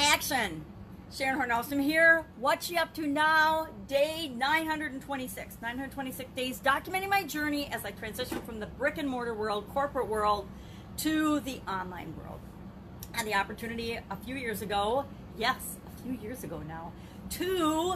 Action! Sharon Horne-Ellstrom here. What you up to now? Day 926. 926 days documenting my journey as I transition from the brick and mortar world, corporate world, to the online world. I had the opportunity a few years ago, yes, a few years ago now, to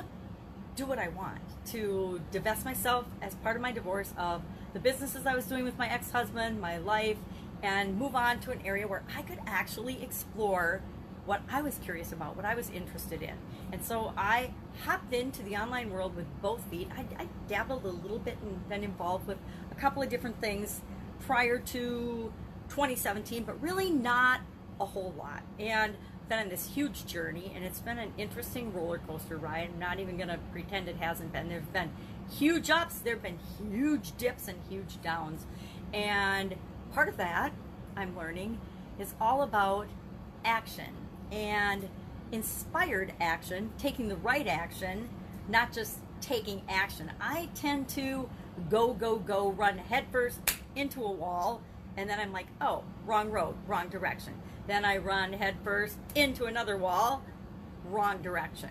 do what I want, to divest myself as part of my divorce of the businesses I was doing with my ex-husband, my life, and move on to an area where I could actually explore what I was curious about, what I was interested in. And so I hopped into the online world with both feet. I dabbled a little bit and been involved with a couple of different things prior to 2017, but really not a whole lot. And been on this huge journey, and it's been an interesting roller coaster ride. I'm not even gonna pretend it hasn't been. There've been huge ups, there've been huge dips and huge downs. And part of that, I'm learning, is all about action and inspired action, taking the right action, not just taking action. I tend to go, run headfirst into a wall, and then I'm like, oh, wrong road, wrong direction. Then I run headfirst into another wall, wrong direction.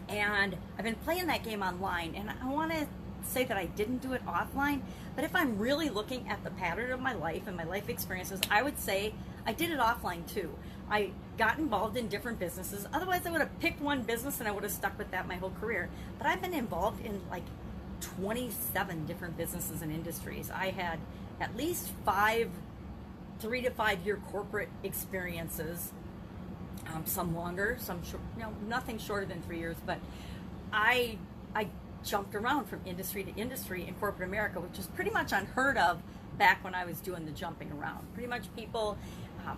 And I've been playing that game online, and I want to say that I didn't do it offline, but if I'm really looking at the pattern of my life and my life experiences, I would say I did it offline too. I got involved in different businesses. Otherwise, I would have picked one business and I would have stuck with that my whole career. But I've been involved in like 27 different businesses and industries. I had at least 3 to 5 year corporate experiences, some longer, some short, nothing shorter than 3 years, but I jumped around from industry to industry in corporate America, which is pretty much unheard of back when I was doing the jumping around. Pretty much people,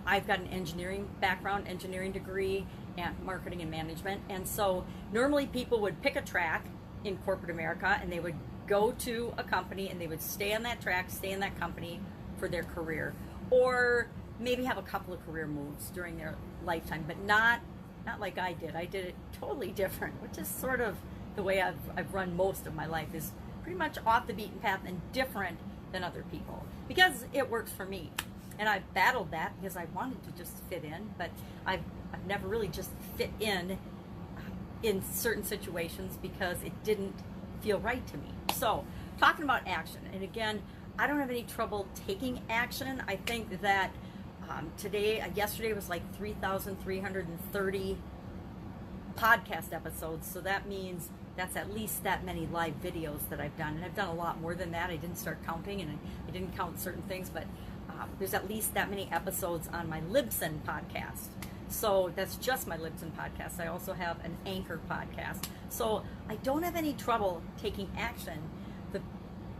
I've got an engineering background, engineering degree, and marketing and management, and so normally people would pick a track in corporate America and they would go to a company and they would stay on that track, stay in that company for their career, or maybe have a couple of career moves during their lifetime, but not like I did. I did it totally different, which is sort of the way I've run most of my life, is pretty much off the beaten path and different than other people because it works for me. And I've battled that because I wanted to just fit in, but I've never really just fit in certain situations because it didn't feel right to me. So talking about action, and again, I don't have any trouble taking action. I think that yesterday was like 3,330 podcast episodes, so that means that's at least that many live videos that I've done, and I've done a lot more than that. I didn't start counting, and I didn't count certain things, but there's at least that many episodes on my Libsyn podcast. So that's just my Libsyn podcast. I also have an Anchor podcast. So I don't have any trouble taking action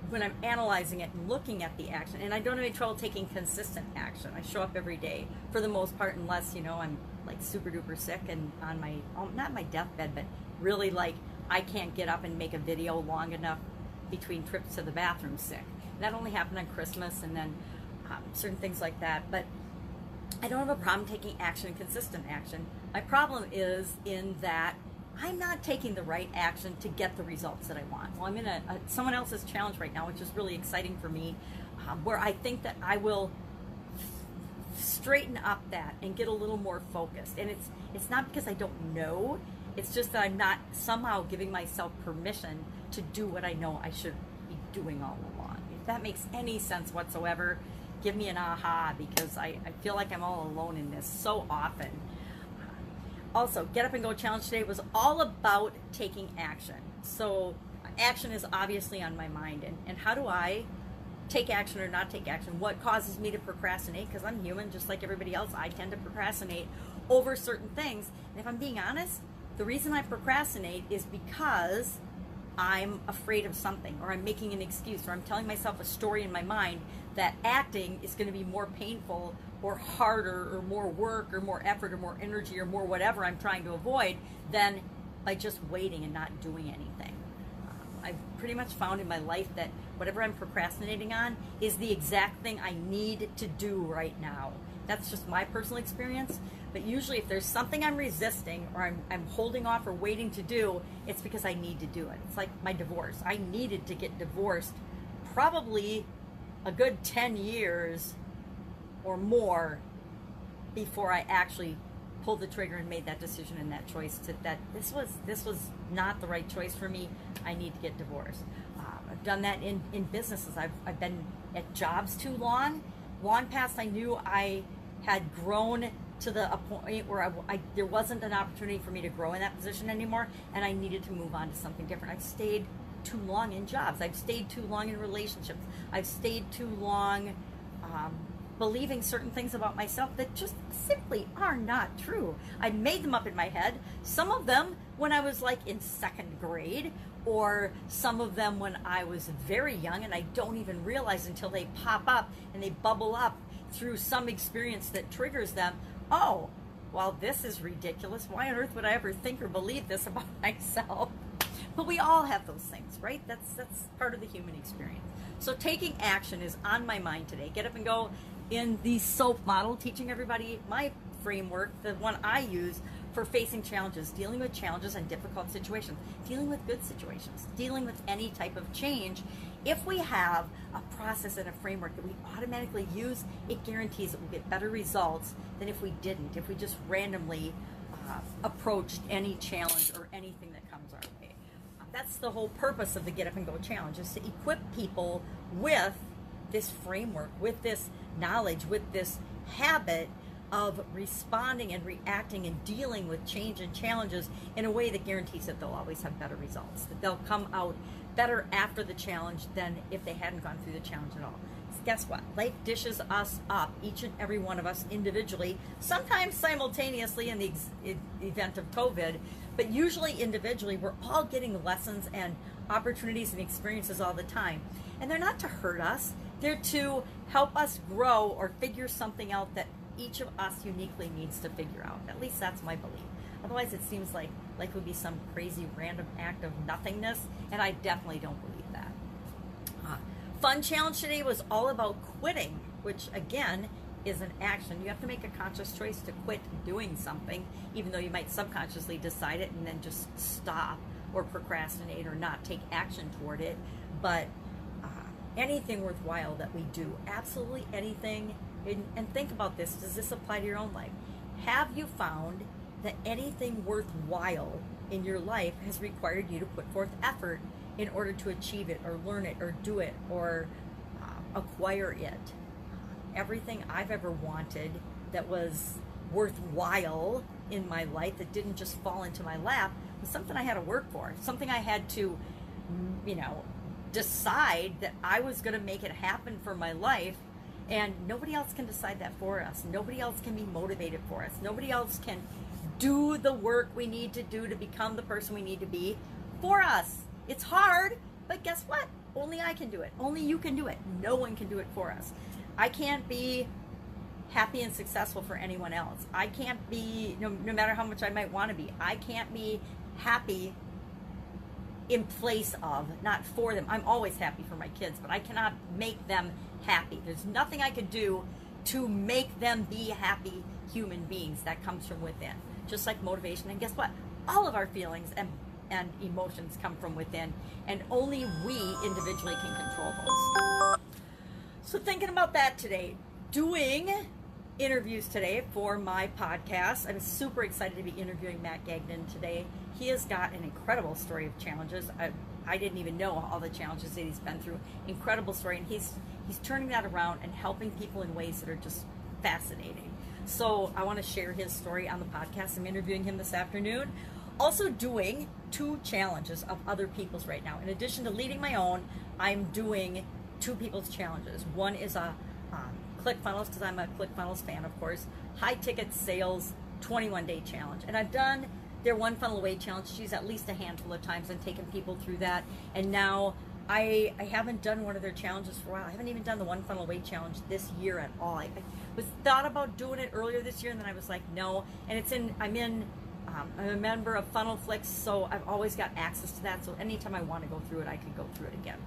when I'm analyzing it and looking at the action, and I don't have any trouble taking consistent action. I show up every day for the most part, unless I'm like super duper sick and on my, not my deathbed, but really like I can't get up and make a video long enough between trips to the bathroom sick. That only happened on Christmas, and then certain things like that. But I don't have a problem taking action, consistent action. My problem is in that I'm not taking the right action to get the results that I want. Well, I'm in someone else's challenge right now, which is really exciting for me, where I think that I will straighten up that and get a little more focused. And it's not because I don't know, it's just that I'm not somehow giving myself permission to do what I know I should be doing all along. If that makes any sense whatsoever, give me an aha, because I feel like I'm all alone in this so often. Also, Get Up and Go Challenge today was all about taking action. So action is obviously on my mind. And how do I take action or not take action? What causes me to procrastinate? Because I'm human, just like everybody else. I tend to procrastinate over certain things. And if I'm being honest, the reason I procrastinate is because I'm afraid of something, or I'm making an excuse, or I'm telling myself a story in my mind that acting is going to be more painful or harder or more work or more effort or more energy or more whatever I'm trying to avoid than by just waiting and not doing anything. I've pretty much found in my life that whatever I'm procrastinating on is the exact thing I need to do right now. That's just my personal experience. But usually if there's something I'm resisting or I'm holding off or waiting to do, it's because I need to do it. It's like my divorce. I needed to get divorced probably a good 10 years or more before I actually pulled the trigger and made that decision and that choice that this was not the right choice for me. I need to get divorced. I've done that in businesses. I've been at jobs too long past I knew I had grown to the point where there wasn't an opportunity for me to grow in that position anymore, and I needed to move on to something different. I've stayed too long in jobs. I've stayed too long in relationships. I've stayed too long believing certain things about myself that just simply are not true. I made them up in my head. Some of them when I was like in second grade, or some of them when I was very young, and I don't even realize until they pop up and they bubble up through some experience that triggers them. Oh, well, this is ridiculous. Why on earth would I ever think or believe this about myself? But we all have those things, right? That's part of the human experience. So taking action is on my mind today. Get up and go in the SOAP model, teaching everybody my framework, the one I use for facing challenges, dealing with challenges and difficult situations, dealing with good situations, dealing with any type of change. If we have a process and a framework that we automatically use, it guarantees that we'll get better results than if we didn't, if we just randomly approached any challenge or anything that comes our way. That's the whole purpose of the Get Up and Go Challenge, is to equip people with this framework, with this knowledge, with this habit of responding and reacting and dealing with change and challenges in a way that guarantees that they'll always have better results, that they'll come out better after the challenge than if they hadn't gone through the challenge at all. So guess what? Life dishes us up, each and every one of us individually, sometimes simultaneously in the event of COVID, but usually individually. We're all getting lessons and opportunities and experiences all the time. And they're not to hurt us. They're to help us grow or figure something out that each of us uniquely needs to figure out. At least that's my belief. Otherwise, it seems like life would be some crazy random act of nothingness, and I definitely don't believe that. Fun challenge today was all about quitting, which again is an action. You have to make a conscious choice to quit doing something, even though you might subconsciously decide it and then just stop or procrastinate or not take action toward it. But anything worthwhile that we do, absolutely anything. And think about this, does this apply to your own life? Have you found that anything worthwhile in your life has required you to put forth effort in order to achieve it or learn it or do it or acquire it? Everything I've ever wanted that was worthwhile in my life, that didn't just fall into my lap, was something I had to work for, something I had to, decide that I was going to make it happen for my life. And nobody else can decide that for us. Nobody else can be motivated for us. Nobody else can do the work we need to do to become the person we need to be for us. It's hard, but guess what? Only I can do it. Only you can do it. No one can do it for us. I can't be happy and successful for anyone else. I can't be, no matter how much I might want to be, I can't be happy in place of, not for them. I'm always happy for my kids, but I cannot make them happy. There's nothing I could do to make them be happy human beings. That comes from within, just like motivation. And guess what? All of our feelings and emotions come from within, and only we individually can control those. So thinking about that today, doing interviews today for my podcast. I'm super excited to be interviewing Matt Gagnon today. He has got an incredible story of challenges. I didn't even know all the challenges that he's been through. Incredible story, and he's turning that around and helping people in ways that are just fascinating. So I want to share his story on the podcast. I'm interviewing him this afternoon. Also doing 2 challenges of other people's right now. In addition to leading my own, I'm doing 2 people's challenges. One is a ClickFunnels, because I'm a ClickFunnels fan, of course, high ticket sales 21-day challenge. And I've done their One Funnel Away challenge. She's at least a handful of times and taken people through that. And now I haven't done one of their challenges for a while. I haven't even done the One Funnel Away challenge this year at all. I was thought about doing it earlier this year, and then I was like, no. And I'm a member of FunnelFlix, so I've always got access to that. So anytime I want to go through it, I can go through it again.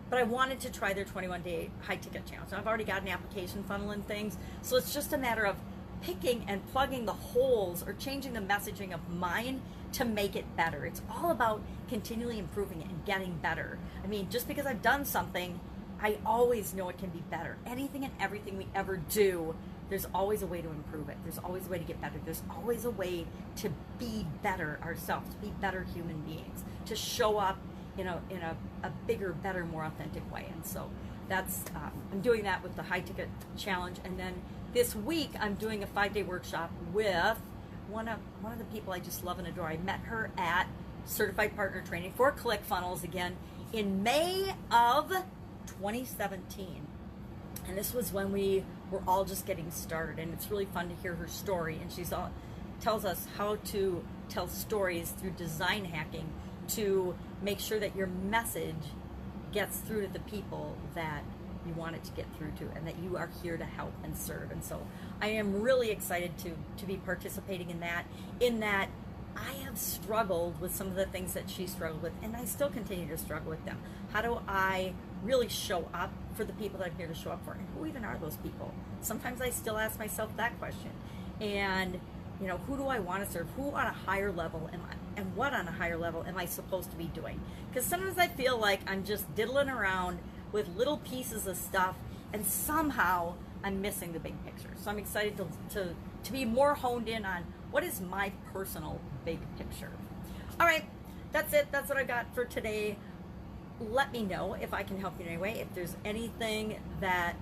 But I wanted to try their 21-day high-ticket challenge. I've already got an application funnel and things, so it's just a matter of picking and plugging the holes or changing the messaging of mine to make it better. It's all about continually improving it and getting better. I mean, just because I've done something, I always know it can be better. Anything and everything we ever do there's always a way to improve it. There's always a way to get better. There's always a way to be better ourselves, to be better human beings, to show up in a bigger, better, more authentic way. And so that's, I'm doing that with the high ticket challenge. And then this week I'm doing a 5-day workshop with one of the people I just love and adore. I met her at Certified Partner Training for ClickFunnels again in May of 2017. And this was when we were all just getting started, and it's really fun to hear her story. And she's tells us how to tell stories through design hacking to make sure that your message gets through to the people that you want it to get through to, and that you are here to help and serve. And so I am really excited to be participating in that I have struggled with some of the things that she struggled with, and I still continue to struggle with them. How do I really show up for the people that I'm here to show up for? And who even are those people? Sometimes I still ask myself that question. And, you know, who do I want to serve? Who on a higher level am I? And what on a higher level am I supposed to be doing? Because sometimes I feel like I'm just diddling around with little pieces of stuff, and somehow I'm missing the big picture. So I'm excited to be more honed in on what is my personal big picture. All right, that's it. That's what I got for today. Let me know if I can help you in any way. If there's anything that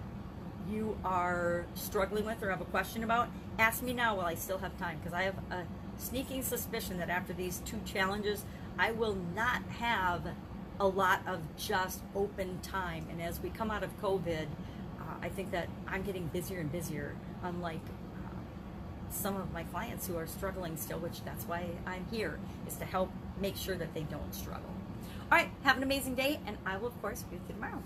you are struggling with or have a question about, ask me now while I still have time, because I have a sneaking suspicion that after these 2 challenges, I will not have a lot of just open time. And as we come out of COVID, I think that I'm getting busier and busier, unlike some of my clients who are struggling still, which that's why I'm here, is to help make sure that they don't struggle. All right, have an amazing day, and I will, of course, be with you tomorrow.